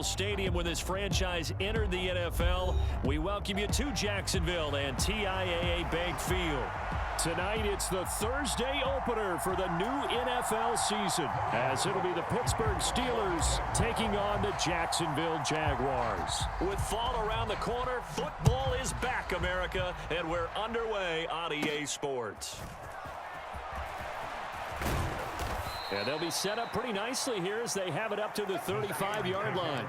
Memorial Stadium when this franchise entered the NFL. We welcome you to Jacksonville and TIAA Bank Field. Tonight, it's the Thursday opener for the new NFL season, as it'll be the Pittsburgh Steelers taking on the Jacksonville Jaguars. With fall around the corner, football is back, America, and we're underway on EA Sports. And they'll be set up pretty nicely here as they have it up to the 35-yard line.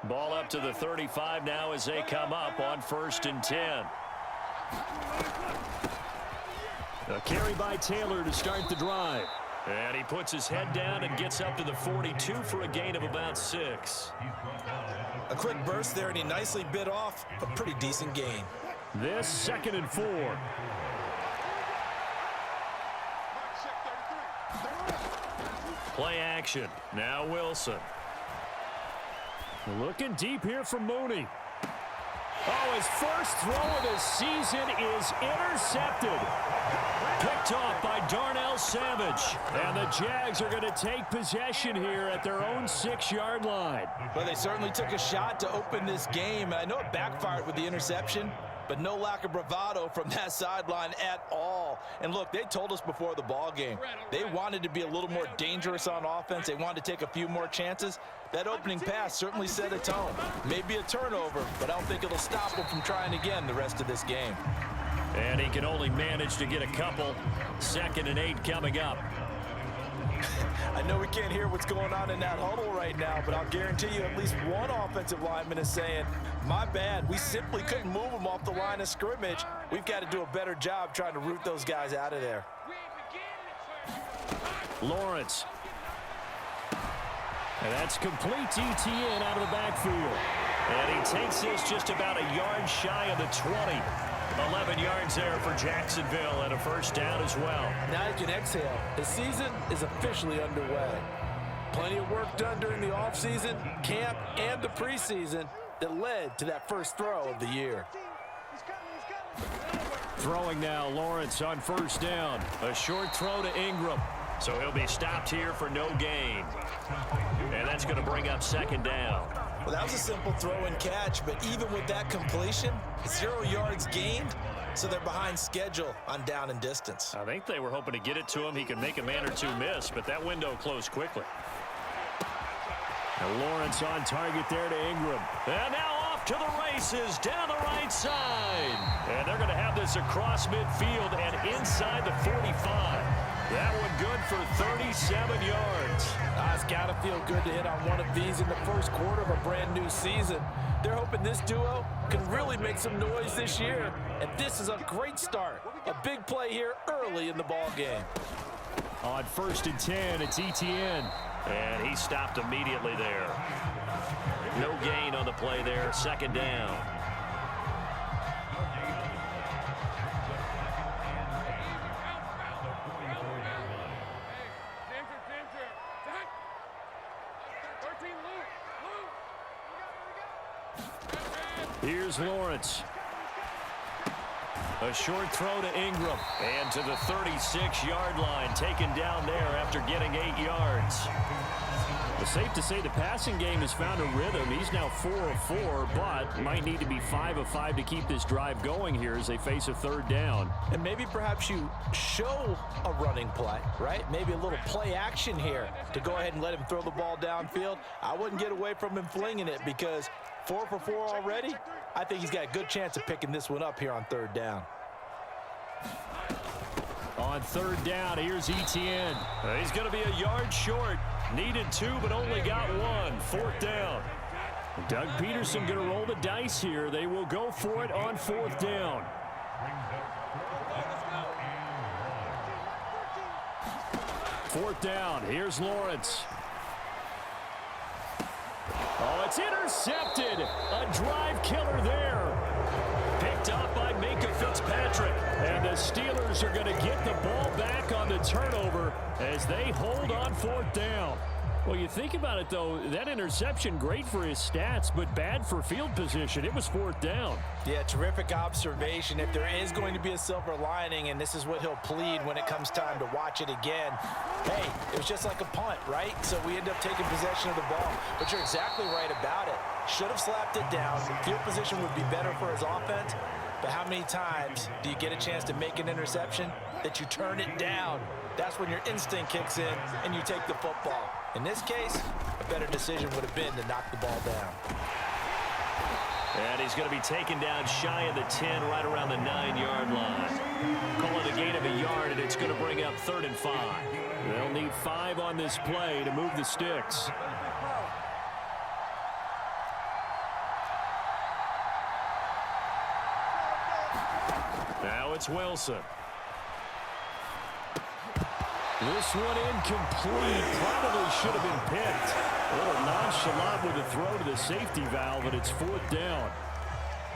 Ball up to the 35 now as they come up on 1st and 10. A carry by Taylor to start the drive. And he puts his head down and gets up to the 42 for a gain of about 6. A quick burst there, and he nicely bit off a pretty decent gain. This 2nd and 4. Play action. Now Wilson. Looking deep here from Mooney. Oh, his first throw of the season is intercepted. Picked off by Darnell Savage. And the Jags are going to take possession here at their own 6-yard line. Well, they certainly took a shot to open this game. And I know it backfired with the interception, but no lack of bravado from that sideline at all. And look, they told us before the ball game, they wanted to be a little more dangerous on offense. They wanted to take a few more chances. That opening pass certainly set a tone. Maybe a turnover, but I don't think it'll stop him from trying again the rest of this game. And he can only manage to get a couple. 2nd and 8 coming up. I know we can't hear what's going on in that huddle right now, but I'll guarantee you at least one offensive lineman is saying, my bad, we simply couldn't move them off the line of scrimmage. We've got to do a better job trying to root those guys out of there. Lawrence. And that's complete ETN out of the backfield. And he takes this just about a yard shy of the 20. 11 yards there for Jacksonville and a 1st down as well. Now you can exhale. The season is officially underway. Plenty of work done during the offseason, camp, and the preseason that led to that first throw of the year. Throwing now, Lawrence on 1st down. A short throw to Ingram. So he'll be stopped here for no gain. And that's going to bring up 2nd down. Well, that was a simple throw and catch, but even with that completion, 0 yards gained, so they're behind schedule on down and distance. I think they were hoping to get it to him. He could make a man or two miss, but that window closed quickly. And Lawrence on target there to Ingram. And now off to the races down the right side. And they're going to have this across midfield and inside the 45. That one good for 37 yards. It's got to feel good to hit on one of these in the first quarter of a brand new season. They're hoping this duo can really make some noise this year. And this is a great start. A big play here early in the ball game. On 1st and 10, it's ETN. And he stopped immediately there. No gain on the play there. 2nd down. Here's Lawrence. A short throw to Ingram. And to the 36-yard line, taken down there after getting 8 yards. It's safe to say the passing game has found a rhythm. He's now 4 of 4, but might need to be 5 of 5 to keep this drive going here as they face a 3rd down. And maybe perhaps you show a running play, right? Maybe a little play action here to go ahead and let him throw the ball downfield. I wouldn't get away from him flinging it because 4 for 4 already. I think he's got a good chance of picking this one up here on 3rd down. On 3rd down, here's ETN. He's going to be a yard short. Needed 2, but only got 1. 4th down. Doug Peterson going to roll the dice here. They will go for it on 4th down. Fourth down. Here's Lawrence. Oh, it's intercepted. A drive killer there. Picked up by Minka Fitzpatrick. And the Steelers are going to get the ball back on the turnover as they hold on 4th down. Well, you think about it, though, that interception, great for his stats, but bad for field position. It was 4th down. Yeah, terrific observation. If there is going to be a silver lining, and this is what he'll plead when it comes time to watch it again, hey, it was just like a punt, right? So we end up taking possession of the ball. But you're exactly right about it. Should have slapped it down. Field position would be better for his offense. But how many times do you get a chance to make an interception that you turn it down? That's when your instinct kicks in and you take the football. In this case, a better decision would have been to knock the ball down. And he's going to be taken down shy of the 10, right around the 9-yard line. Call it a gain of a yard, and it's going to bring up 3rd and 5. They'll need 5 on this play to move the sticks. Now it's Wilson. This one incomplete. Probably should have been picked. A little nonchalant with a throw to the safety valve, and it's 4th down.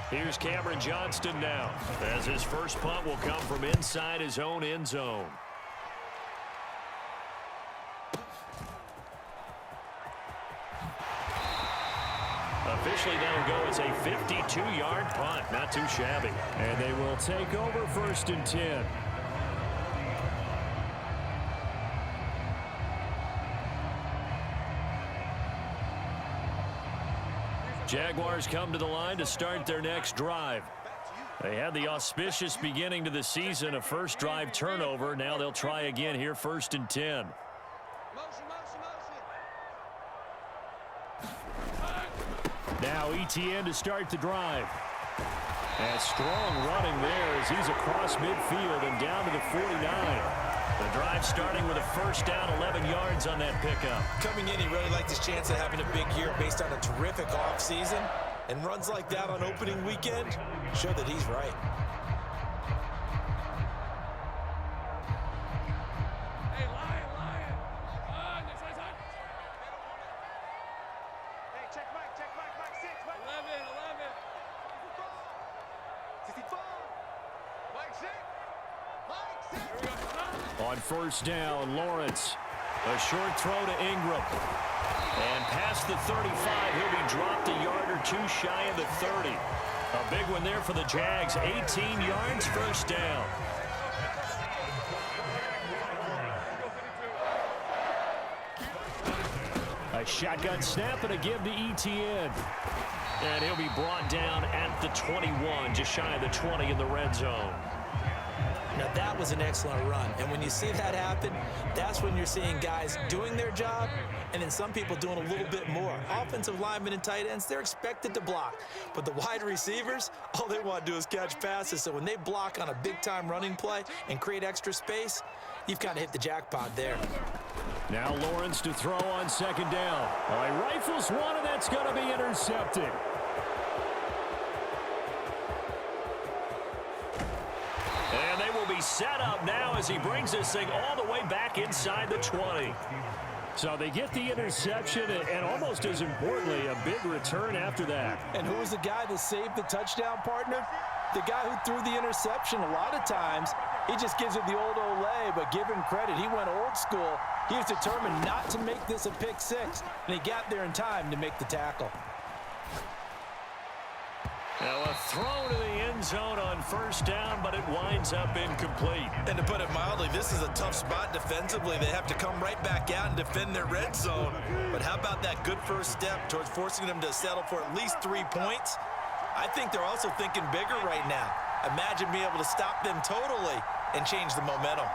Here's Cameron Johnston now, as his first punt will come from inside his own end zone. Officially that'll go as a 52-yard punt. Not too shabby. And they will take over 1st and 10. Jaguars come to the line to start their next drive. They had the auspicious beginning to the season, a first drive turnover. Now they'll try again here, 1st and 10. Now ETN to start the drive. And strong running there as he's across midfield and down to the 49. The drive starting with a first down, 11 yards on that pickup. Coming in, he really liked his chance of having a big year based on a terrific offseason. And runs like that on opening weekend show that he's right. Hey, Lion. Hey, check Mike, 6, Mike. 11. 64. Mike 6. On first down, Lawrence. A short throw to Ingram. And past the 35, he'll be dropped a yard or two shy of the 30. A big one there for the Jags. 18 yards, first down. A shotgun snap and a give to ETN. And he'll be brought down at the 21, just shy of the 20 in the red zone. Now that was an excellent run, and when you see that happen, that's when you're seeing guys doing their job and then some people doing a little bit more. Offensive linemen and tight ends, they're expected to block, but the wide receivers, all they want to do is catch passes. So when they block on a big-time running play and create extra space, you've kind of hit the jackpot there. Now Lawrence to throw on second down. All right, rifles one, and that's going to be intercepted. And they will be set up now as he brings this thing all the way back inside the 20. So they get the interception, and almost as importantly, a big return after that. And who was the guy that saved the touchdown, partner? The guy who threw the interception. A lot of times, he just gives it the old Olay, but give him credit. He went old school. He was determined not to make this a pick six, and he got there in time to make the tackle. Now a throw to the end zone on first down, but it winds up incomplete. And to put it mildly, this is a tough spot defensively. They have to come right back out and defend their red zone. But how about that good first step towards forcing them to settle for at least 3 points? I think they're also thinking bigger right now. Imagine being able to stop them totally and change the momentum.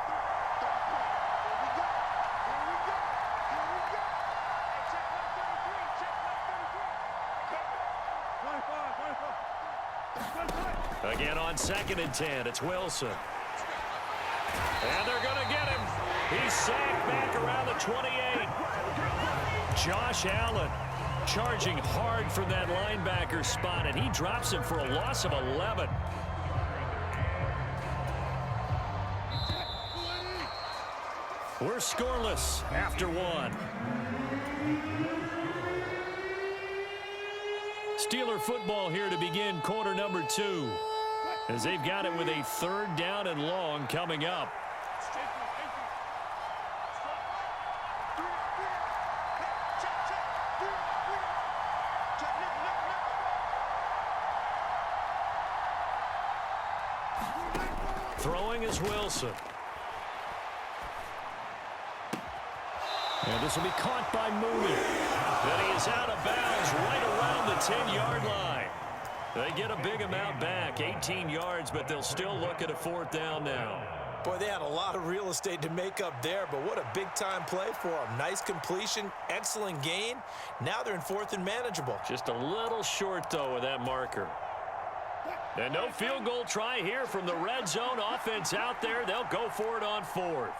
Again on 2nd and 10, it's Wilson. And they're going to get him. He's sacked back around the 28. Josh Allen charging hard from that linebacker spot, and he drops him for a loss of 11. We're scoreless after one. Steeler football here to begin quarter number 2. as they've got it with a 3rd down and long coming up. Throwing is Wilson. And this will be caught by Mooney. And he is out of bounds right around the 10-yard line. They get a big amount back, 18 yards, but they'll still look at a 4th down now. Boy, they had a lot of real estate to make up there, but what a big-time play for them. Nice completion, excellent gain. Now they're in 4th and manageable. Just a little short, though, with that marker. And no field goal try here from the red zone. Offense out there. They'll go for it on 4th.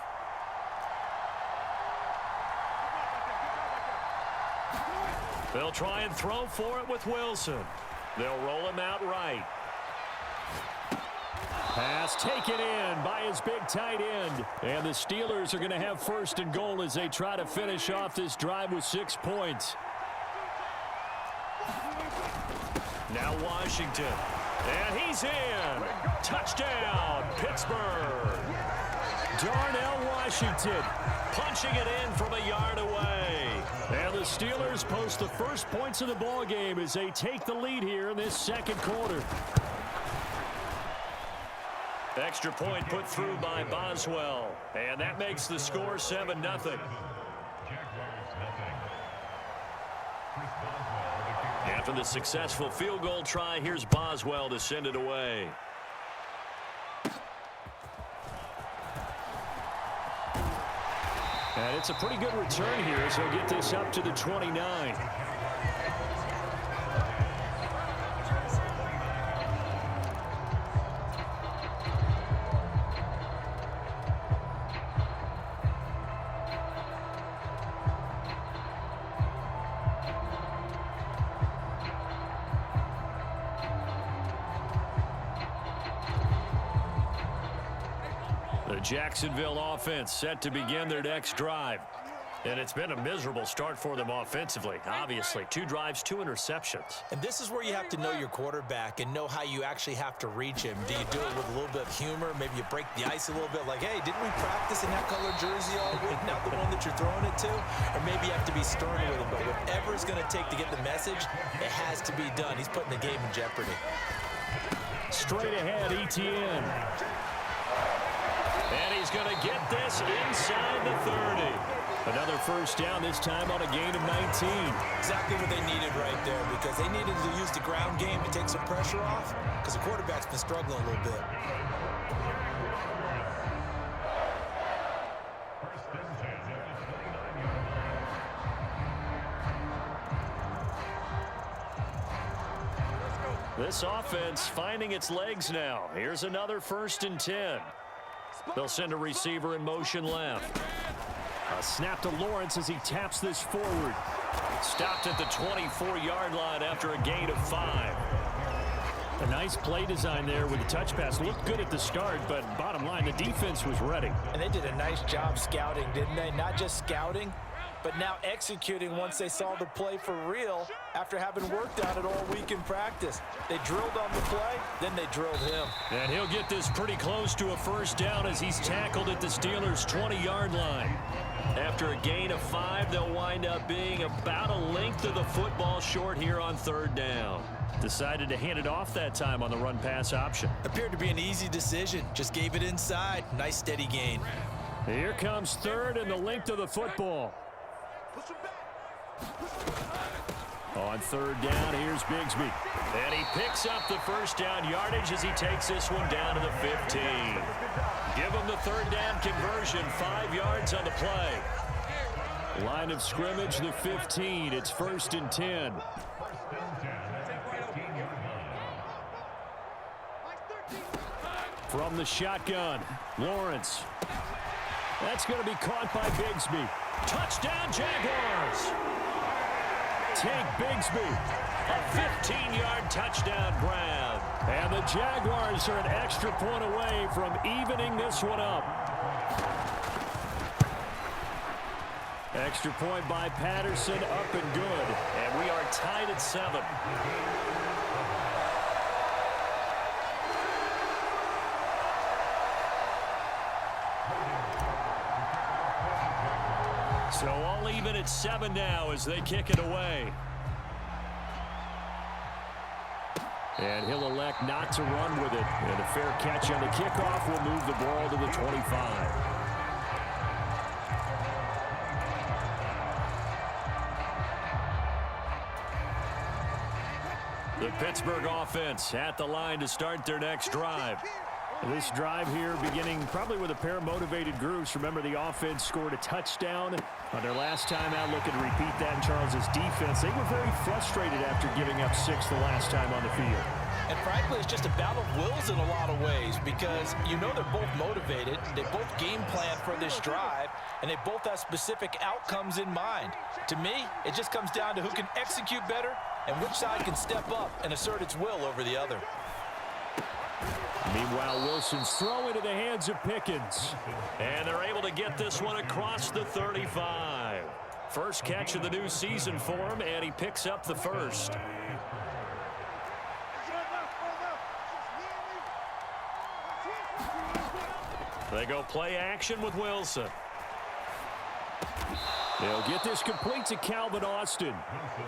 They'll try and throw for it with Wilson. They'll roll him out right. Pass taken in by his big tight end. And the Steelers are going to have 1st and goal as they try to finish off this drive with 6 points. Now Washington. And he's in. Touchdown, Pittsburgh. Darnell Washington punching it in from a yard away. And the Steelers post the first points of the ball game as they take the lead here in this 2nd quarter. Extra point put through by Boswell. And that makes the score 7-0. After the successful field goal try, here's Boswell to send it away. And it's a pretty good return here, so he'll get this up to the 29. The Jacksonville offense set to begin their next drive. And it's been a miserable start for them offensively. Obviously, 2 drives, 2 interceptions. And this is where you have to know your quarterback and know how you actually have to reach him. Do you do it with a little bit of humor? Maybe you break the ice a little bit like, hey, didn't we practice in that color jersey all week? Not the one that you're throwing it to? Or maybe you have to be stern with him. But whatever it's going to take to get the message, it has to be done. He's putting the game in jeopardy. Straight ahead, ETN. And he's going to get this inside the 30. Another 1st down, this time on a gain of 19. Exactly what they needed right there, because they needed to use the ground game to take some pressure off, because the quarterback's been struggling a little bit. This offense finding its legs now. Here's another 1st and 10. They'll send a receiver in motion left. A snap to Lawrence as he taps this forward. Stopped at the 24-yard line after a gain of 5. A nice play design there with the touch pass. Looked good at the start, but bottom line, the defense was ready. And they did a nice job scouting, didn't they? Not just scouting, but now executing once they saw the play for real after having worked on it all week in practice. They drilled on the play, then they drilled him. And he'll get this pretty close to a 1st down as he's tackled at the Steelers' 20-yard line. After a gain of 5, they'll wind up being about a length of the football short here on 3rd down. Decided to hand it off that time on the run-pass option. Appeared to be an easy decision. Just gave it inside. Nice steady gain. Here comes 3rd and the length of the football. On 3rd down, here's Bigsby. And he picks up the 1st down yardage as he takes this one down to the 15. Give him the 3rd down conversion, 5 yards on the play. Line of scrimmage, the 15. It's 1st and 10. From the shotgun, Lawrence. That's going to be caught by Bigsby. Touchdown, Jaguars! Take Bigsby. A 15-yard touchdown grab. And the Jaguars are an extra point away from evening this one up. Extra point by Patterson, up and good. And we are tied at 7. So all even at 7 now as they kick it away. And he'll elect not to run with it. And a fair catch on the kickoff will move the ball to the 25. The Pittsburgh offense at the line to start their next drive. This drive here beginning probably with a pair of motivated groups. Remember, the offense scored a touchdown on their last time out. Looking to repeat that in Charles's defense. They were very frustrated after giving up 6 the last time on the field. And frankly, it's just a battle of wills in a lot of ways because you know they're both motivated. They both game plan for this drive, and they both have specific outcomes in mind. To me, it just comes down to who can execute better and which side can step up and assert its will over the other. Meanwhile, Wilson's throw into the hands of Pickens. And they're able to get this one across the 35. First catch of the new season for him, and he picks up the first. They go play action with Wilson. They'll get this complete to Calvin Austin.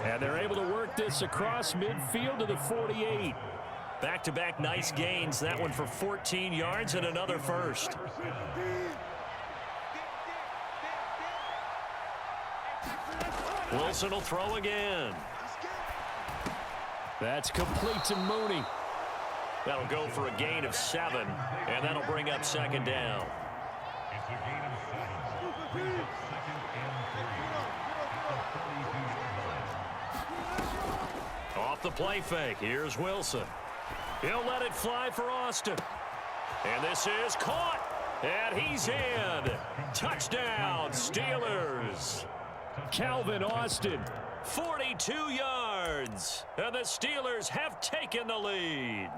And they're able to work this across midfield to the 48. Back-to-back nice gains. That one for 14 yards and another first. Wilson will throw again. That's complete to Mooney. That'll go for a gain of 7, and that'll bring up second down. Off the play fake, here's Wilson. He'll let it fly for Austin. And this is caught, and he's in. Touchdown, Steelers. Calvin Austin, 42 yards, and the Steelers have taken the lead.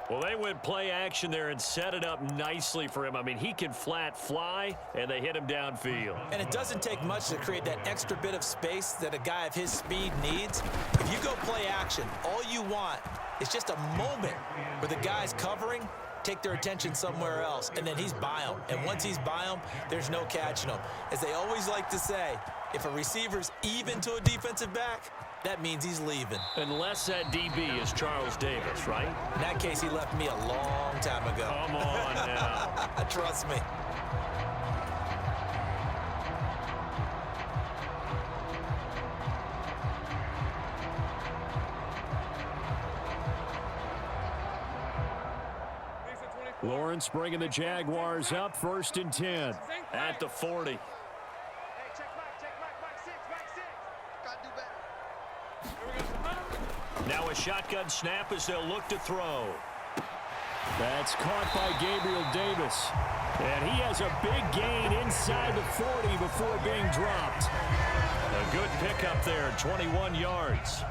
Well, they went play action there and set it up nicely for him. I mean, he can flat fly, and they hit him downfield. And it doesn't take much to create that extra bit of space that a guy of his speed needs. If you go play action, all you want is just a moment where the guys covering take their attention somewhere else, and then he's by him. And once he's by him, there's no catching him. As they always like to say, if a receiver's even to a defensive back, that means he's leaving. Unless that DB is Charles Davis, right? In that case, he left me a long time ago. Come on now. Trust me. Lawrence bringing the Jaguars up, 1st and 10 at the 40. Hey, check back, 6, gotta do better. Now a shotgun snap as they'll look to throw. That's caught by Gabriel Davis. And he has a big gain inside the 40 before being dropped. A good pickup there, 21 yards.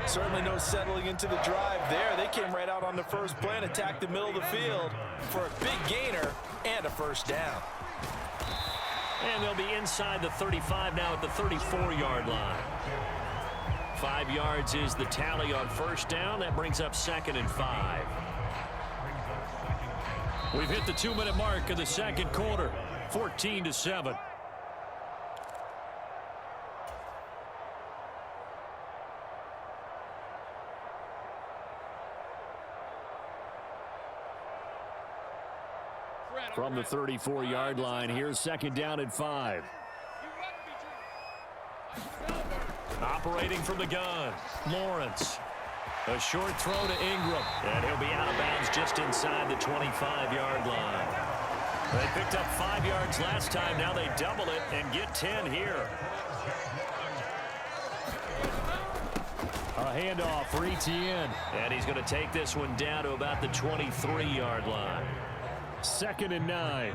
Certainly no settling into the drive there. They came right out on the first play and attacked the middle of the field for a big gainer and a first down. And they'll be inside the 35 now at the 34-yard line. 5 yards is the tally on first down. That brings up 2nd and 5. We've hit the 2-minute mark of the second quarter, 14-7. From the 34-yard line, here's 2nd down and 5. Operating from the gun, Lawrence. A short throw to Ingram, and he'll be out of bounds just inside the 25-yard line. They picked up 5 yards last time. Now they double it and get 10 here. A handoff for Etienne. And he's going to take this one down to about the 23-yard line. 2nd and 9.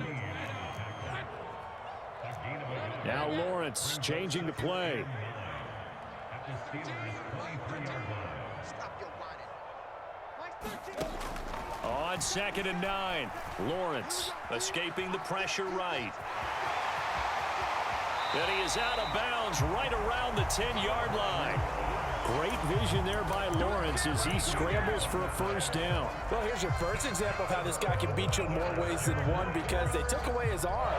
Now Lawrence changing the play. On 2nd and 9. Lawrence escaping the pressure right. And he is out of bounds right around the 10-yard line. Great vision there by Lawrence as he scrambles for a first down. Well, here's your first example of how this guy can beat you in more ways than one because they took away his arm.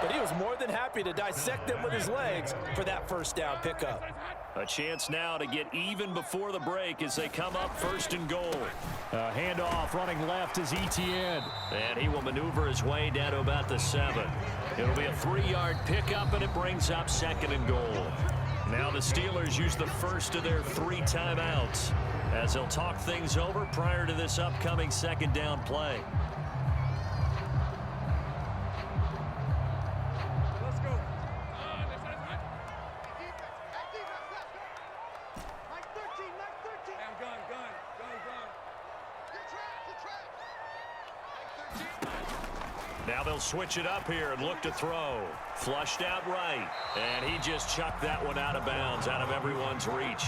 but he was more than happy to dissect them with his legs for that first down pickup. A chance now to get even before the break as they come up 1st and goal. Handoff running left is Etienne. And he will maneuver his way down to about the 7. It'll be a 3-yard pickup, and it brings up 2nd and goal. Now the Steelers use the first of their 3 timeouts as they'll talk things over prior to this upcoming 2nd down play. Now they'll switch it up here and look to throw. Flushed out right. And he just chucked that one out of bounds, out of everyone's reach.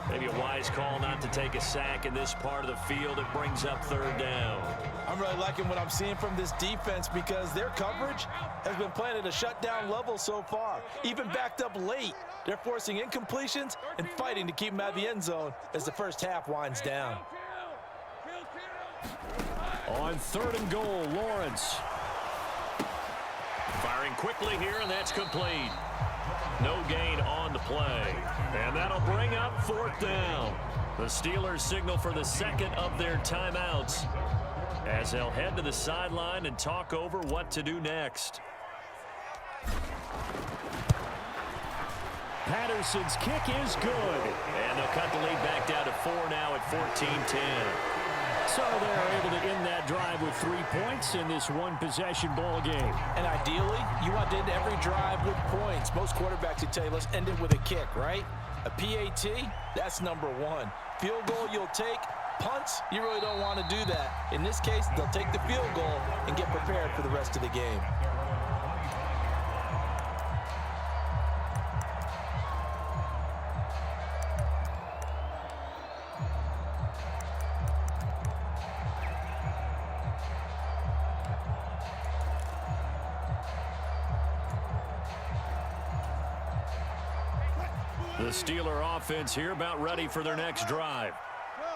Maybe a wise call not to take a sack in this part of the field. It brings up 3rd down. I'm really liking what I'm seeing from this defense because their coverage has been playing at a shutdown level so far. Even backed up late, they're forcing incompletions and fighting to keep them out of the end zone as the first half winds down. On 3rd and goal, Lawrence. Firing quickly here, and that's complete. No gain on the play. And that'll bring up 4th down. The Steelers signal for the 2nd of their timeouts as they'll head to the sideline and talk over what to do next. Patterson's kick is good. And they'll cut the lead back down to 4 now at 14-10. So they're able to end that drive with 3 points in this one-possession ball game. And ideally, you want to end every drive with points. Most quarterbacks would tell you, let's end it with a kick, right? A PAT, that's number 1. Field goal you'll take. Punts, you really don't want to do that. In this case, they'll take the field goal and get prepared for the rest of the game. The Steeler offense here about ready for their next drive.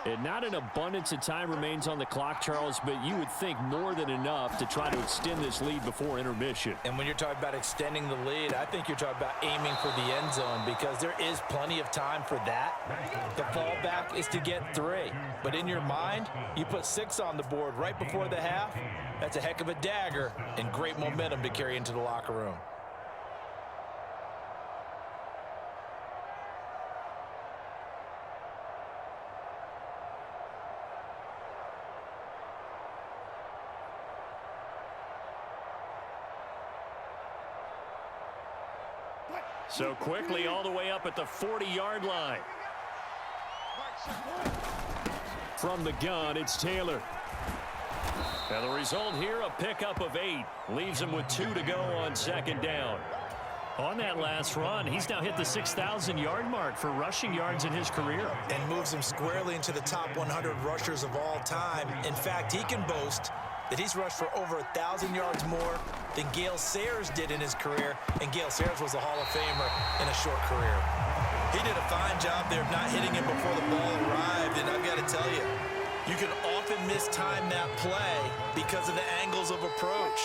And not an abundance of time remains on the clock, Charles, but you would think more than enough to try to extend this lead before intermission. And when you're talking about extending the lead, I think you're talking about aiming for the end zone because there is plenty of time for that. The fallback is to get 3. But in your mind, you put 6 on the board right before the half. That's a heck of a dagger and great momentum to carry into the locker room. So quickly all the way up at the 40-yard line. From the gun, it's Taylor. And the result here, a pickup of 8. Leaves him with 2 to go on 2nd down. On that last run, he's now hit the 6,000-yard mark for rushing yards in his career. And moves him squarely into the top 100 rushers of all time. In fact, he can boast that he's rushed for over 1,000 yards more than Gale Sayers did in his career, and Gale Sayers was a Hall of Famer in a short career. He did a fine job there of not hitting him before the ball arrived, and I've got to tell you, you can often mistime that play because of the angles of approach.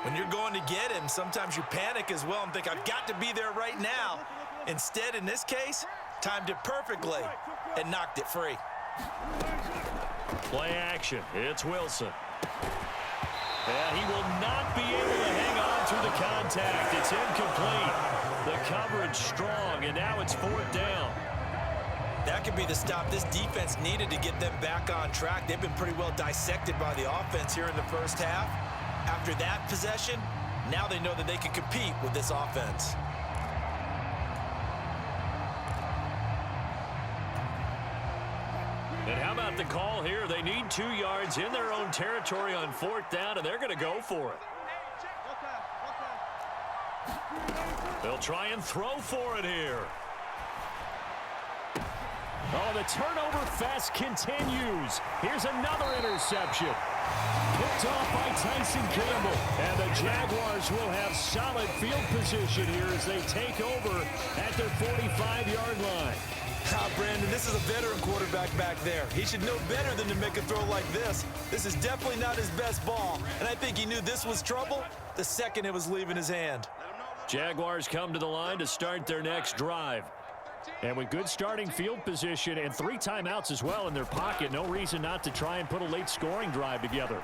When you're going to get him, sometimes you panic as well and think, I've got to be there right now. Instead, in this case, timed it perfectly and knocked it free. Play action. It's Wilson. And he will not be able to hang on through the contact. It's incomplete. The coverage strong, and now it's 4th down. That could be the stop this defense needed to get them back on track. They've been pretty well dissected by the offense here in the first half. After that possession, now they know that they can compete with this offense. And how about the call here? They need 2 yards in their own territory on 4th down, and they're going to go for it. They'll try and throw for it here. Oh, the turnover fest continues. Here's another interception. Picked off by Tyson Campbell. And the Jaguars will have solid field position here as they take over at their 45-yard line. Brandon, this is a veteran quarterback back there. He should know better than to make a throw like this. This is definitely not his best ball, and I think he knew this was trouble the second it was leaving his hand. Jaguars come to the line to start their next drive. And with good starting field position and 3 timeouts as well in their pocket, no reason not to try and put a late scoring drive together.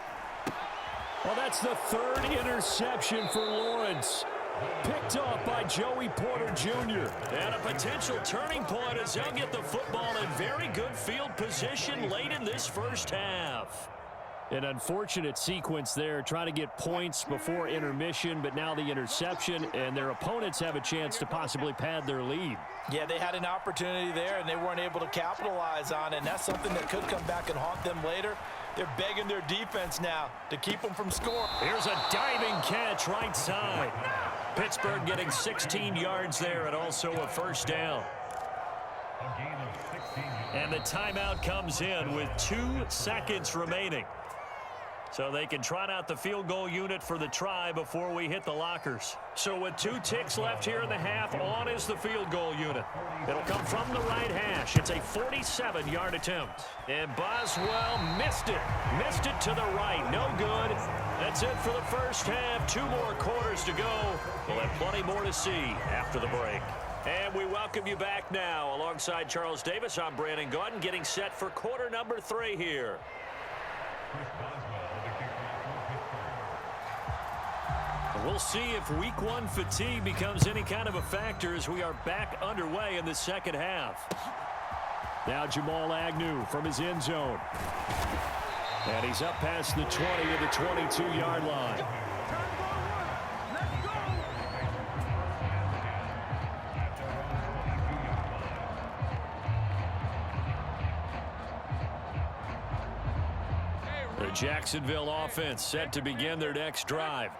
Well, that's the 3rd interception for Lawrence. Picked off by Joey Porter Jr. And a potential turning point as they'll get the football in very good field position late in this first half. An unfortunate sequence there, trying to get points before intermission, but now the interception, and their opponents have a chance to possibly pad their lead. Yeah, they had an opportunity there, and they weren't able to capitalize on it, and that's something that could come back and haunt them later. They're begging their defense now to keep them from scoring. Here's a diving catch right side. Pittsburgh getting 16 yards there and also a first down. And the timeout comes in with 2 seconds remaining. So they can trot out the field goal unit for the try before we hit the lockers. So with 2 ticks left here in the half, on is the field goal unit. It'll come from the right hash. It's a 47-yard attempt. And Boswell missed it. Missed it to the right. No good. That's it for the first half. 2 more quarters to go. We'll have plenty more to see after the break. And we welcome you back now. Alongside Charles Davis, I'm Brandon Gaudin, getting set for quarter number 3 here. We'll see if week 1 fatigue becomes any kind of a factor as we are back underway in the second half. Now Jamal Agnew from his end zone. And he's up past the 20 to the 22-yard line. The Jacksonville offense set to begin their next drive.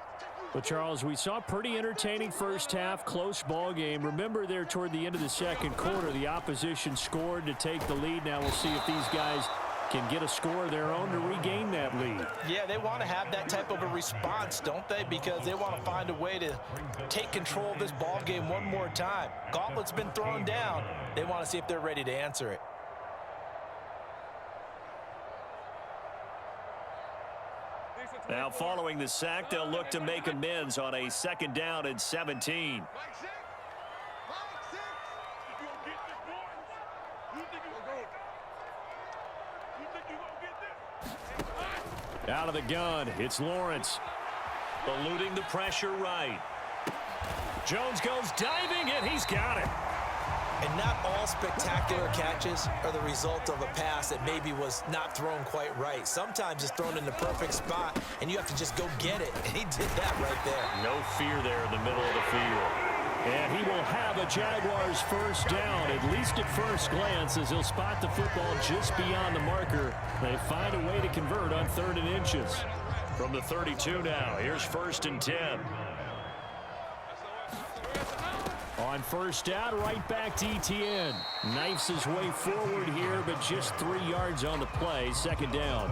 But, Charles, we saw a pretty entertaining first half, close ball game. Remember there toward the end of the second quarter, the opposition scored to take the lead. Now we'll see if these guys can get a score of their own to regain that lead. Yeah, they want to have that type of a response, don't they? Because they want to find a way to take control of this ball game one more time. Gauntlet's been thrown down. They want to see if they're ready to answer it. Now following the sack, they'll look to make amends on a 2nd down and 17. Out of the gun, it's Lawrence. Eluding the pressure right. Jones goes diving, and he's got it. And not all spectacular catches are the result of a pass that maybe was not thrown quite right. Sometimes it's thrown in the perfect spot, and you have to just go get it. And he did that right there. No fear there in the middle of the field. And he will have a Jaguars first down, at least at first glance, as he'll spot the football just beyond the marker. They find a way to convert on 3rd and inches. From the 32 now, here's 1st and 10. On first down, right back to Etienne. Knifes his way forward here, but just 3 yards on the play. 2nd down.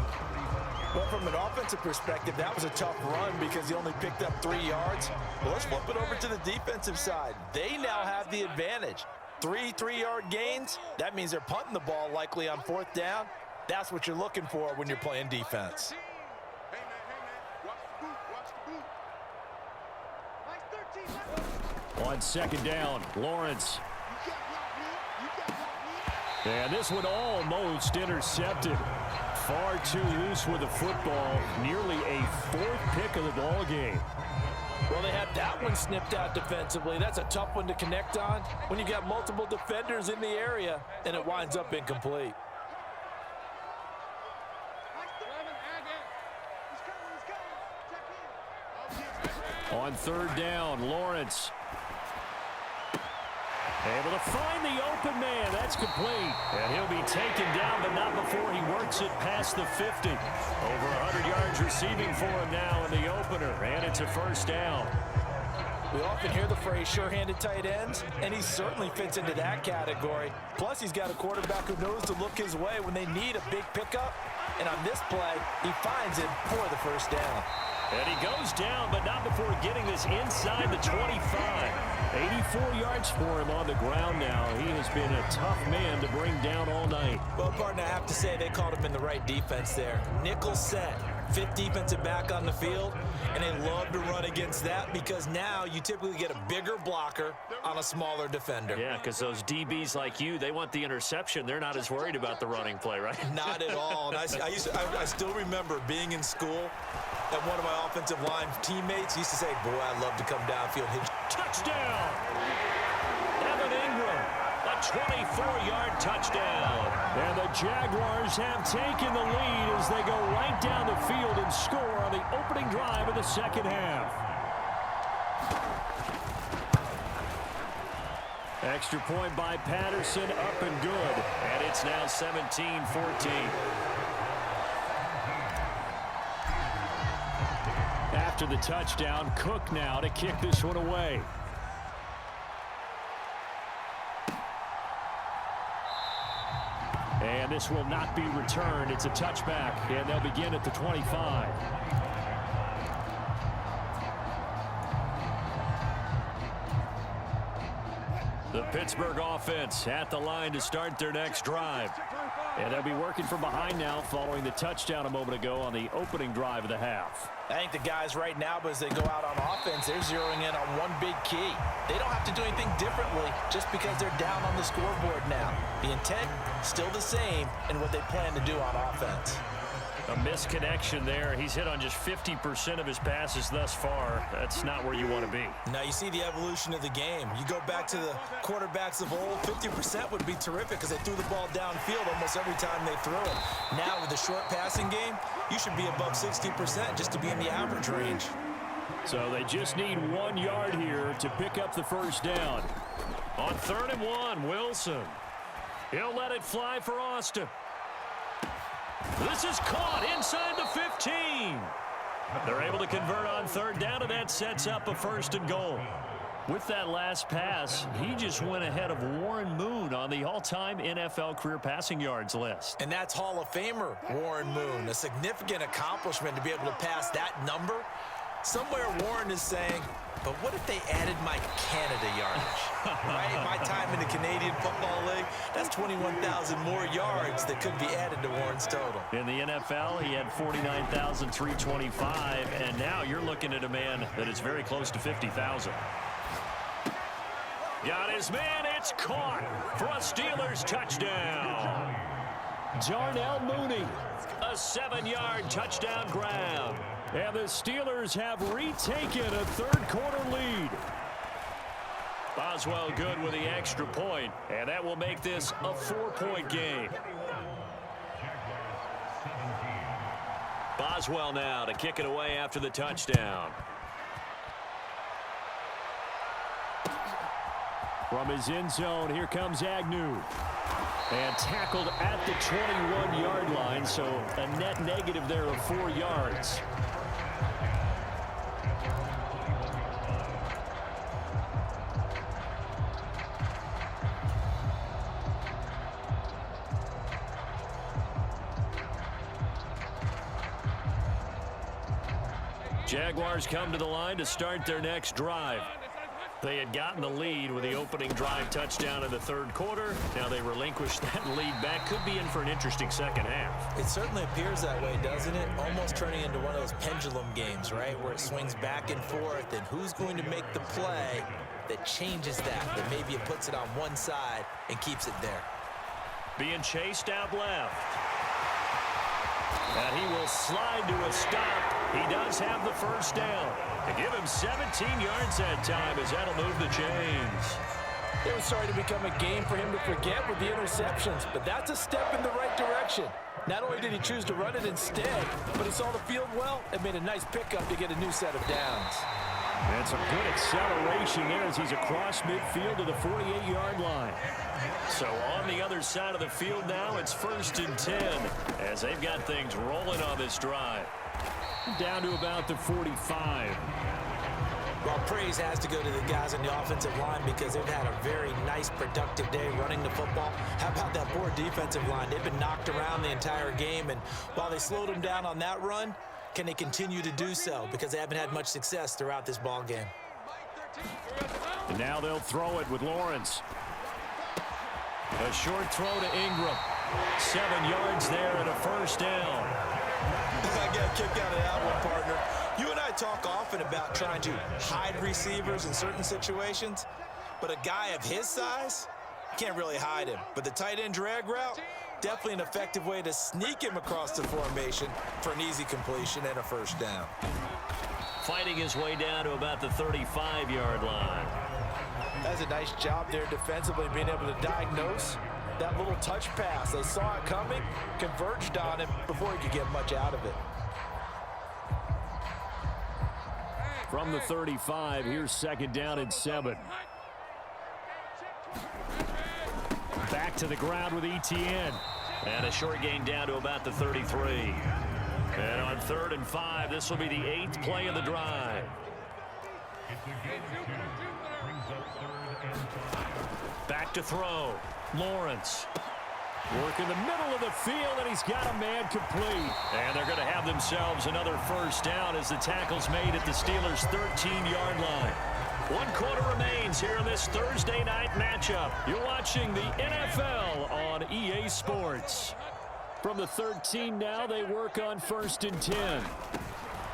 Well, from an offensive perspective, that was a tough run because he only picked up 3 yards. Well, let's flip it over to the defensive side. They now have the advantage. 3 3-yard gains. That means they're punting the ball likely on 4th down. That's what you're looking for when you're playing defense. On 2nd down, Lawrence. And this one almost intercepted. Far too loose with the football. Nearly a 4th pick of the ball game. Well, they had that one snipped out defensively. That's a tough one to connect on when you got multiple defenders in the area and it winds up incomplete. On 3rd down, Lawrence. Able to find the open man. That's complete. And he'll be taken down, but not before he works it past the 50. Over 100 yards receiving for him now in the opener. And it's a first down. We often hear the phrase sure-handed tight ends, and he certainly fits into that category. Plus, he's got a quarterback who knows to look his way when they need a big pickup. And on this play, he finds it for the first down. And he goes down, but not before getting this inside the 25. 84 yards for him on the ground now. He has been a tough man to bring down all night. Well, partner, I have to say they called him in the right defense there. Nickel set, fifth defensive back on the field, and they love to run against that because now you typically get a bigger blocker on a smaller defender. Yeah, because those DBs like you, they want the interception. They're not as worried about the running play, right? Not at all. And I still remember being in school, and one of my offensive line teammates used to say, boy, I'd love to come downfield. Touchdown! Evan Ingram, a 24-yard touchdown. And the Jaguars have taken the lead as they go right down the field and score on the opening drive of the second half. Extra point by Patterson, up and good. And it's now 17-14. After the touchdown, Cook now to kick this one away. And this will not be returned. It's a touchback, and they'll begin at the 25. The Pittsburgh offense at the line to start their next drive. And they'll be working from behind now following the touchdown a moment ago on the opening drive of the half. I think the guys right now, as they go out on offense, they're zeroing in on one big key. They don't have to do anything differently just because they're down on the scoreboard now. The intent, still the same in what they plan to do on offense. A misconnection there. He's hit on just 50% of his passes thus far. That's not where you want to be. Now you see the evolution of the game. You go back to the quarterbacks of old, 50% would be terrific because they threw the ball downfield almost every time they threw it. Now with the short passing game, you should be above 60% just to be in the average range. So they just need 1 yard here to pick up the first down. On 3rd and 1, Wilson. He'll let it fly for Austin. This is caught inside the 15. They're able to convert on 3rd down, and that sets up a 1st and goal. With that last pass, he just went ahead of Warren Moon on the all-time NFL career passing yards list. And that's Hall of Famer Warren Moon. A significant accomplishment to be able to pass that number. Somewhere Warren is saying, but what if they added my Canada yardage? Right? My time in the Canadian Football League, that's 21,000 more yards that could be added to Warren's total. In the NFL, he had 49,325, and now you're looking at a man that is very close to 50,000. Got his man, it's caught for a Steelers touchdown. Darnell Mooney, a 7-yard touchdown grab. And the Steelers have retaken a third-quarter lead. Boswell good with the extra point, and that will make this a 4-point game. Boswell now to kick it away after the touchdown. From his end zone, here comes Agnew. And tackled at the 21-yard line, so a net negative there of 4 yards. Jaguars come to the line to start their next drive. They had gotten the lead with the opening drive touchdown in the 3rd quarter. Now they relinquish that lead back. Could be in for an interesting second half. It certainly appears that way, doesn't it? Almost turning into one of those pendulum games, right? Where it swings back and forth, and who's going to make the play that changes that maybe it puts it on one side and keeps it there. Being chased out left. And he will slide to a stop. He does have the first down. To give him 17 yards that time as that'll move the chains. It was starting to become a game for him to forget with the interceptions, but that's a step in the right direction. Not only did he choose to run it instead, but he saw the field well and made a nice pickup to get a new set of downs. And some good acceleration there as he's across midfield to the 48-yard line. So on the other side of the field now, it's 1st and 10 as they've got things rolling on this drive. Down to about the 45. Well, praise has to go to the guys on the offensive line because they've had a very nice, productive day running the football. How about that poor defensive line? They've been knocked around the entire game, and while they slowed them down on that run, Can they continue to do so? Because they haven't had much success throughout this ball game. And now they'll throw it with Lawrence. A short throw to Ingram. 7 yards there and a first down. I got a kick out of that one, partner. You and I talk often about trying to hide receivers in certain situations, but a guy of his size, can't really hide him. But the tight end drag route, definitely an effective way to sneak him across the formation for an easy completion and a first down. Fighting his way down to about the 35-yard line. That's a nice job there defensively, being able to diagnose that little touch pass. They saw it coming, converged on him before he could get much out of it. From the 35, here's 2nd down and 7. Back to the ground with Etienne. And a short gain down to about the 33. And on 3rd and 5, this will be the 8th play of the drive. Back to throw. Lawrence. Work in the middle of the field, and he's got a man complete. And they're going to have themselves another first down as the tackle's made at the Steelers' 13-yard line. 1 quarter remains here in this Thursday night matchup. You're watching the NFL on EA Sports. From the 13 now, they work on 1st and 10.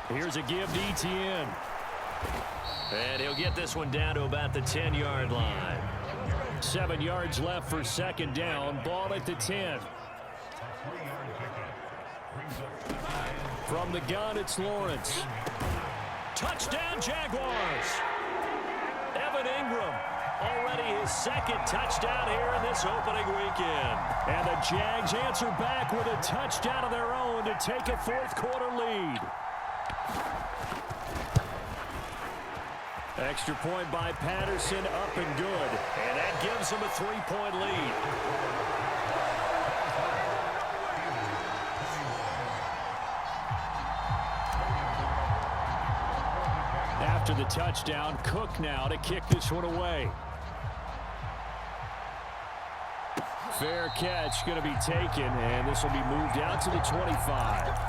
Here's a give to Etienne. And he'll get this one down to about the 10-yard line. 7 yards left for 2nd down. Ball at the 10. From the gun, it's Lawrence. Touchdown, Jaguars. Evan Ingram, already his 2nd touchdown here in this opening weekend. And the Jags answer back with a touchdown of their own to take a 4th quarter lead. Extra point by Patterson, up and good. And that gives them a 3-point lead. After the touchdown, Cook now to kick this one away. Fair catch going to be taken, and this will be moved out to the 25.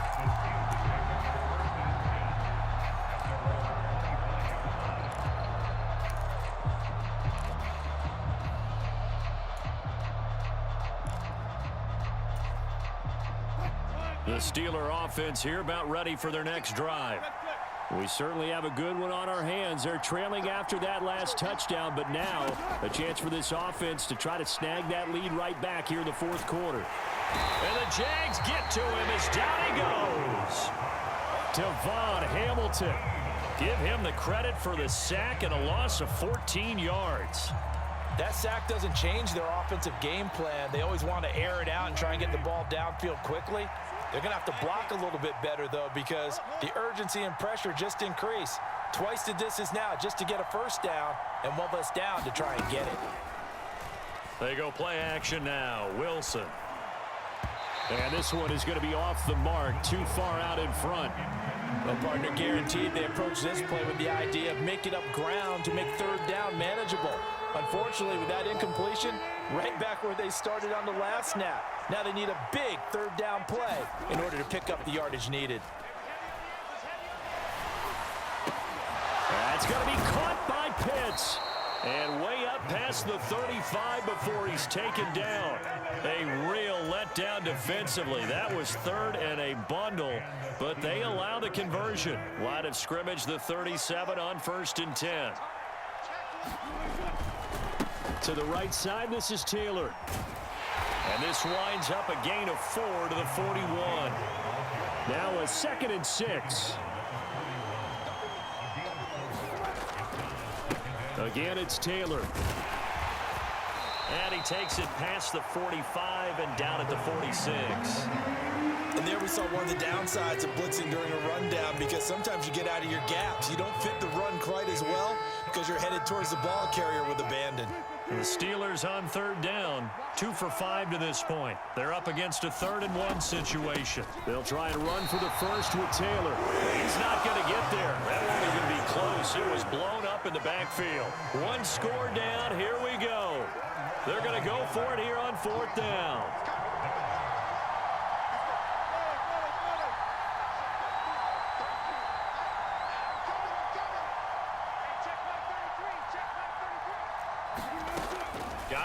The Steeler offense here about ready for their next drive. We certainly have a good one on our hands. They're trailing after that last touchdown, but now a chance for this offense to try to snag that lead right back here in the 4th quarter. And the Jags get to him as down he goes. Devon Hamilton. Give him the credit for the sack and a loss of 14 yards. That sack doesn't change their offensive game plan. They always want to air it out and try and get the ball downfield quickly. They're going to have to block a little bit better, though, because the urgency and pressure just increase. Twice the distance now just to get a first down, and one less down to try and get it. They go play action now. Wilson. And this one is going to be off the mark, too far out in front. Well, partner, guaranteed they approach this play with the idea of making up ground to make 3rd down manageable. Unfortunately, with that incompletion, right back where they started on the last snap. Now they need a big 3rd down play in order to pick up the yardage needed. That's going to be caught by Pitts. And way up past the 35 before he's taken down. A real letdown defensively. That was 3rd and a bundle, but they allow the conversion. Line of scrimmage, the 37 on 1st and 10. To the right side, this is Taylor. And this winds up a gain of 4 to the 41. Now a 2nd and 6. Again, it's Taylor. And he takes it past the 45 and down at the 46. And there we saw one of the downsides of blitzing during a rundown, because sometimes you get out of your gaps. You don't fit the run quite as well because you're headed towards the ball carrier with abandon. The Steelers on 3rd down, 2 for 5 to this point. They're up against a 3rd and 1 situation. They'll try and run for the first with Taylor. He's not going to get there. That won't even be close. It was blown up in the backfield. 1 score down. Here we go. They're going to go for it here on 4th down.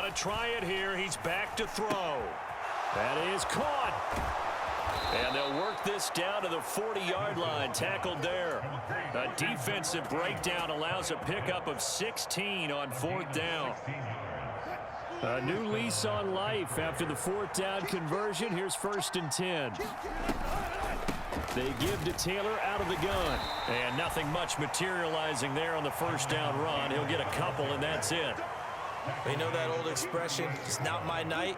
Gonna try it here. He's back to throw. That is caught. And they'll work this down to the 40-yard line. Tackled there. A defensive breakdown allows a pickup of 16 on 4th down. A new lease on life after the 4th down conversion. Here's 1st and 10. They give to Taylor out of the gun. And nothing much materializing there on the 1st down run. He'll get a couple, and that's it. You know that old expression, it's not my night?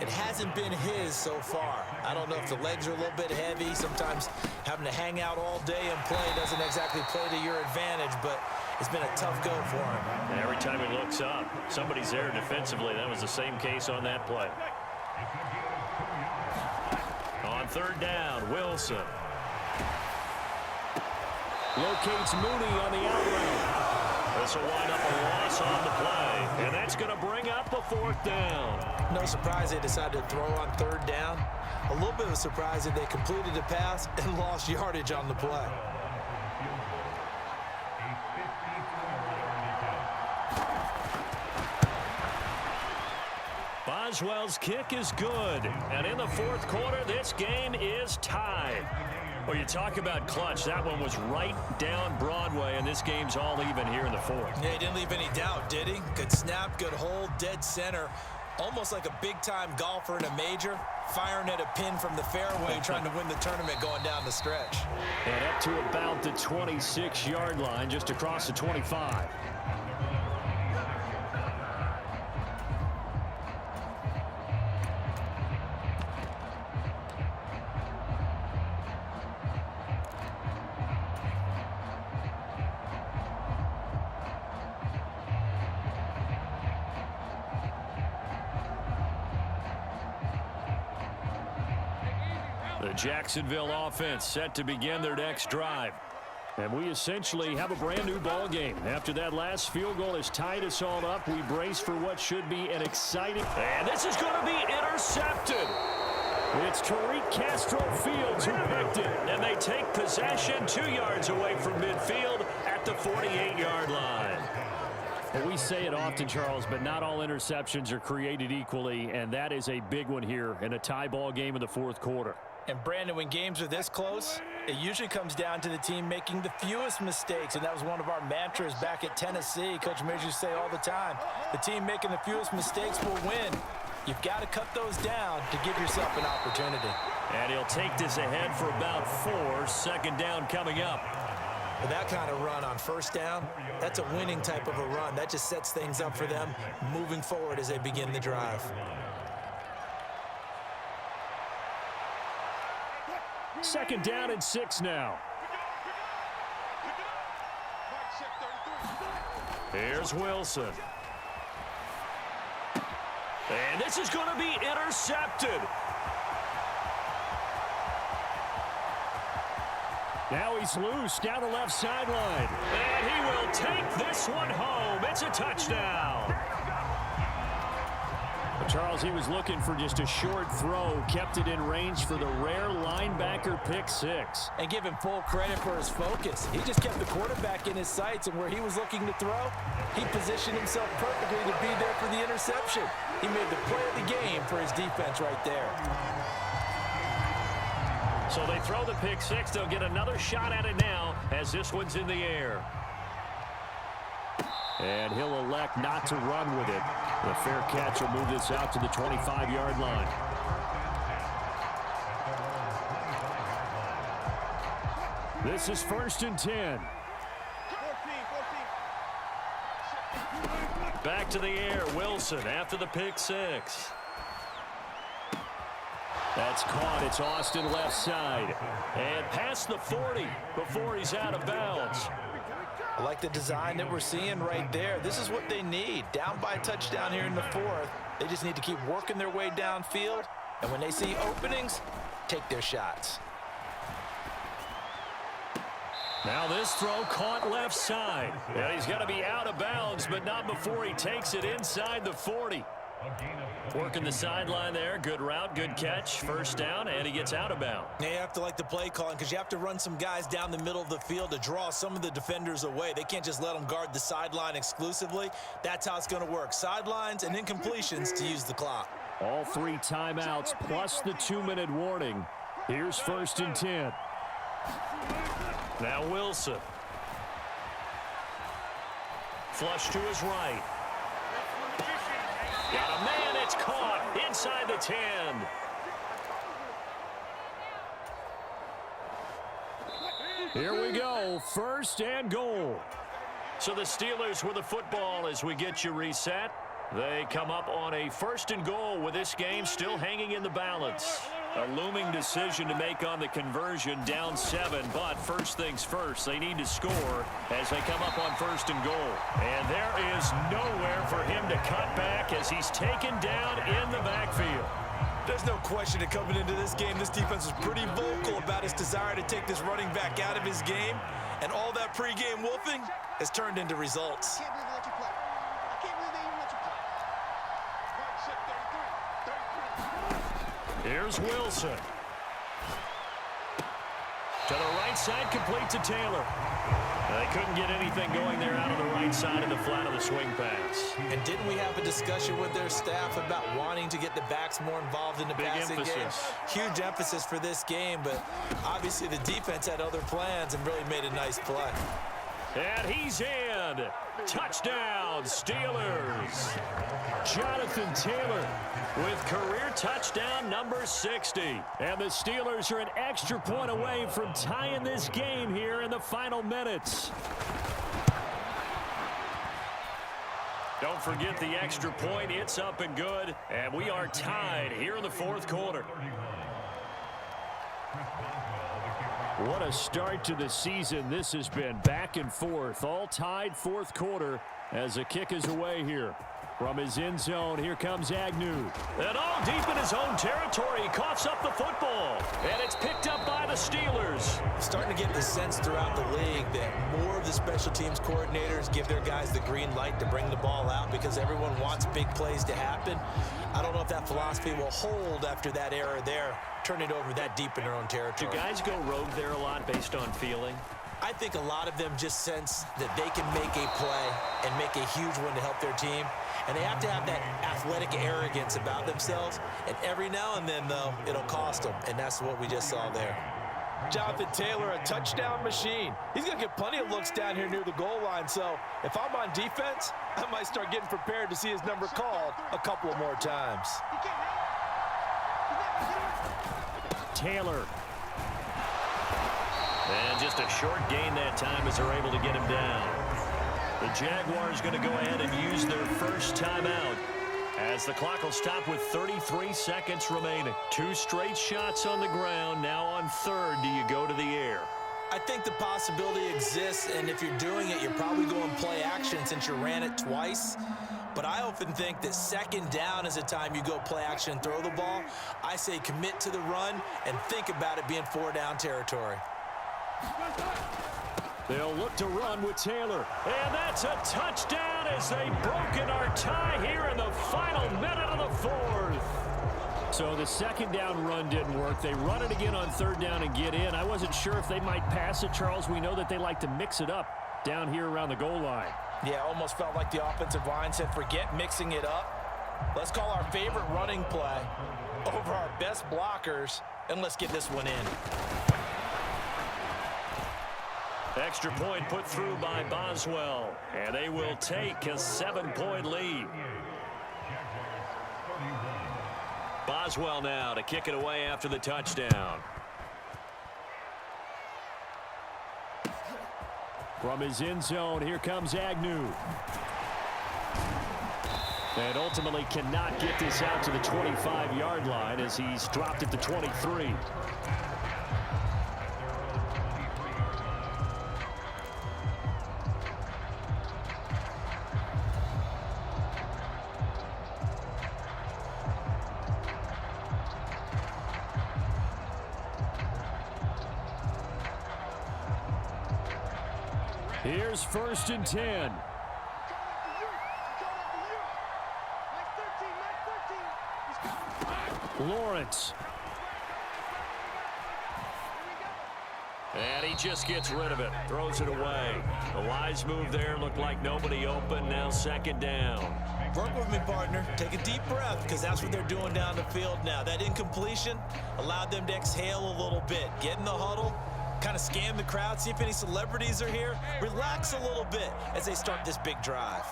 It hasn't been his so far. I don't know if the legs are a little bit heavy. Sometimes having to hang out all day and play doesn't exactly play to your advantage, but it's been a tough go for him. And every time he looks up, somebody's there defensively. That was the same case on that play. On 3rd down, Wilson. Locates Mooney on the out route. This will wind up a loss on the play, and that's going to bring up a 4th down. No surprise they decided to throw on 3rd down. A little bit of a surprise that they completed the pass and lost yardage on the play. Boswell's kick is good, and in the 4th quarter, this game is tied. Well, you talk about clutch. That one was right down Broadway, and this game's all even here in the 4th. Yeah, he didn't leave any doubt, did he? Good snap, good hold, dead center. Almost like a big-time golfer in a major, firing at a pin from the fairway, trying to win the tournament going down the stretch. And up to about the 26-yard line, just across the 25. The Jacksonville offense set to begin their next drive. And we essentially have a brand new ball game. After that last field goal has tied us all up, we brace for what should be an exciting... And this is going to be intercepted. It's Tariq Castro Fields who picked it. And they take possession 2 yards away from midfield at the 48-yard line. Well, we say it often, Charles, but not all interceptions are created equally, and that is a big one here in a tie ball game in the 4th quarter. And Brandon, when games are this close, it usually comes down to the team making the fewest mistakes, and that was one of our mantras back at Tennessee. Coach Mears used to say all the time, the team making the fewest mistakes will win. You've got to cut those down to give yourself an opportunity. And he'll take this ahead for about 4. 2nd down coming up. With that kind of run on 1st down, that's a winning type of a run. That just sets things up for them moving forward as they begin the drive. 2nd down and 6 now. Here's Wilson. And this is going to be intercepted. Now he's loose down the left sideline. And he will take this one home. It's a touchdown. Charles, he was looking for just a short throw, kept it in range for the rare linebacker pick 6. And give him full credit for his focus. He just kept the quarterback in his sights, and where he was looking to throw, he positioned himself perfectly to be there for the interception. He made the play of the game for his defense right there. So they throw the pick 6. They'll get another shot at it now as this one's in the air. And he'll elect not to run with it. The fair catch will move this out to the 25-yard line. This is 1st and 10. Back to the air, Wilson after the pick 6. That's caught. It's Austin left side. And past the 40 before he's out of bounds. I like the design that we're seeing right there. This is what they need. Down by a touchdown here in the 4th. They just need to keep working their way downfield. And when they see openings, take their shots. Now this throw caught left side. And he's going to be out of bounds, but not before he takes it inside the 40. Working the sideline there. Good route, good catch. First down, and he gets out of bounds. Yeah, you have to like the play calling because you have to run some guys down the middle of the field to draw some of the defenders away. They can't just let them guard the sideline exclusively. That's how it's going to work. Sidelines and incompletions to use the clock. All 3 timeouts plus the 2-minute warning. Here's 1st and 10. Now Wilson. Flush to his right. Got a man, it's caught inside the 10. Here we go, 1st and goal. So the Steelers with the football as we get you reset. They come up on a 1st and goal with this game still hanging in the balance. A looming decision to make on the conversion, down 7, but first things first, they need to score as they come up on 1st and goal. And there is nowhere for him to cut back as he's taken down in the backfield. There's no question that coming into this game, this defense was pretty vocal about his desire to take this running back out of his game, and all that pregame wolfing has turned into results. Here's Wilson. To the right side, complete to Taylor. They couldn't get anything going there out on the right side of the flat of the swing pass. And didn't we have a discussion with their staff about wanting to get the backs more involved in the passing game? Huge emphasis for this game, but obviously the defense had other plans and really made a nice play. And he's in. Touchdown, Steelers. Jonathan Taylor with career touchdown number 60. And the Steelers are an extra point away from tying this game here in the final minutes. Don't forget the extra point. It's up and good. And we are tied here in the 4th quarter. What a start to the season this has been. Back and forth, all tied 4th quarter as the kick is away here. From his end zone, here comes Agnew. And all deep in his own territory, he coughs up the football. And it's picked up by the Steelers. Starting to get the sense throughout the league that more of the special teams coordinators give their guys the green light to bring the ball out because everyone wants big plays to happen. I don't know if that philosophy will hold after that error there, turning it over that deep in their own territory. Do guys go rogue there a lot based on feeling? I think a lot of them just sense that they can make a play and make a huge one to help their team. And they have to have that athletic arrogance about themselves. And every now and then, though, it'll cost them. And that's what we just saw there. Jonathan Taylor, a touchdown machine. He's going to get plenty of looks down here near the goal line. So if I'm on defense, I might start getting prepared to see his number called a couple of more times. Taylor. And just a short gain that time as they're able to get him down. The Jaguars going to go ahead and use their first timeout as the clock will stop with 33 seconds remaining. 2 straight shots on the ground. Now on 3rd, do you go to the air? I think the possibility exists, and if you're doing it, you're probably going play action since you ran it twice. But I often think that 2nd down is a time you go play action and throw the ball. I say commit to the run and think about it being 4-down territory. They'll look to run with Taylor. And that's a touchdown as they've broken our tie here in the final minute of the 4th. So the 2nd down run didn't work. They run it again on 3rd down and get in. I wasn't sure if they might pass it, Charles. We know that they like to mix it up down here around the goal line. Yeah, almost felt like the offensive line said, forget mixing it up. Let's call our favorite running play over our best blockers, and let's get this one in. Extra point put through by Boswell, and they will take a 7-point lead. Boswell now to kick it away after the touchdown. From his end zone, here comes Agnew. And ultimately cannot get this out to the 25-yard line as he's dropped at the 23. Here's 1st and 10. Lawrence. And he just gets rid of it. Throws it away. A wise move there. Looked like nobody open. Now second down. Work with me, partner. Take a deep breath, because that's what they're doing down the field now. That incompletion allowed them to exhale a little bit. Get in the huddle, kind of scan the crowd, see if any celebrities are here. Relax a little bit as they start this big drive.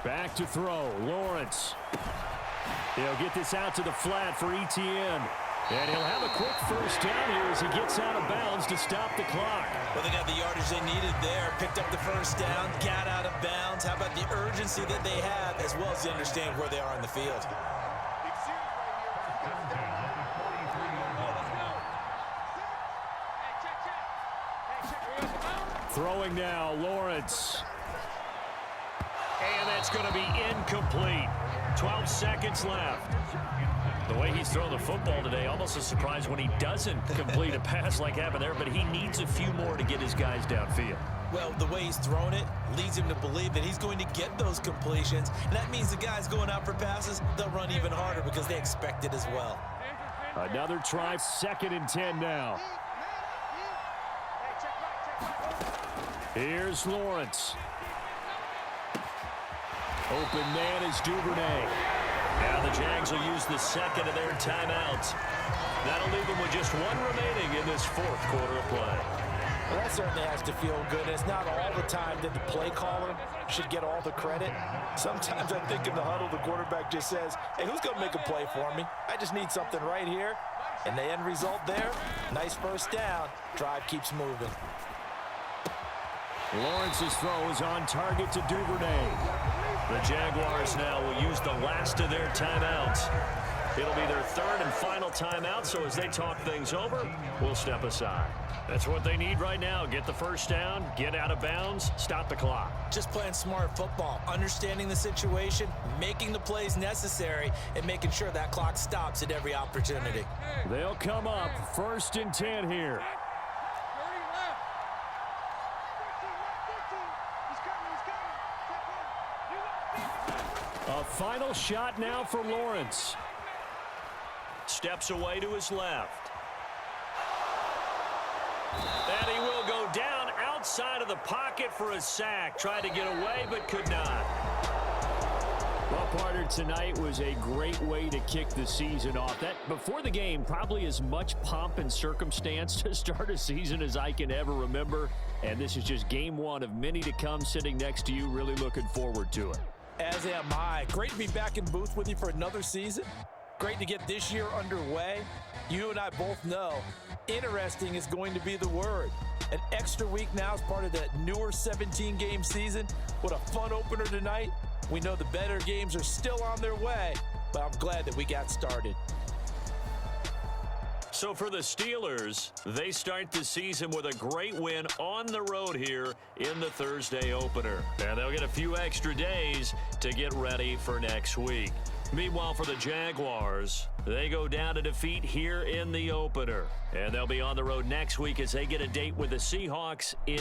Back to throw. Lawrence. He'll get this out to the flat for Etienne. And he'll have a quick first down here as he gets out of bounds to stop the clock. Well, they got the yardage they needed there. Picked up the first down, got out of bounds. How about the urgency that they have, as well as they understand where they are in the field. Throwing now, Lawrence. And that's going to be incomplete. 12 seconds left. The way he's thrown the football today, almost a surprise when he doesn't complete a pass like happened there, but he needs a few more to get his guys downfield. Well, the way he's thrown it leads him to believe that he's going to get those completions, and that means the guys going out for passes, they'll run even harder because they expect it as well. Another try, 2nd and 10 now. Here's Lawrence. Open man is Duvernay. Now the Jags will use the second of their timeouts. That'll leave them with just one remaining in this 4th quarter of play. Well, that certainly has to feel good. It's not all the time that the play caller should get all the credit. Sometimes I think in the huddle, the quarterback just says, hey, who's going to make a play for me? I just need something right here. And the end result there, nice first down. Drive keeps moving. Lawrence's throw is on target to Duvernay. The Jaguars now will use the last of their timeouts. It'll be their 3rd and final timeout, so as they talk things over, we'll step aside. That's what they need right now. Get the first down, get out of bounds, stop the clock. Just playing smart football, understanding the situation, making the plays necessary, and making sure that clock stops at every opportunity. They'll come up 1st and 10 here. A final shot now for Lawrence. Steps away to his left. And he will go down outside of the pocket for a sack. Tried to get away, but could not. Well, partner, tonight was a great way to kick the season off. That before the game, probably as much pomp and circumstance to start a season as I can ever remember. And this is just game 1 of many to come. Sitting next to you, really looking forward to it. As am I. Great to be back in booth with you for another season. Great to get this year underway. You and I both know interesting is going to be the word. An extra week now as part of the newer 17-game season. What a fun opener tonight. We know the better games are still on their way, but I'm glad that we got started. So for the Steelers, they start the season with a great win on the road here in the Thursday opener. And they'll get a few extra days to get ready for next week. Meanwhile, for the Jaguars, they go down to defeat here in the opener. And they'll be on the road next week as they get a date with the Seahawks in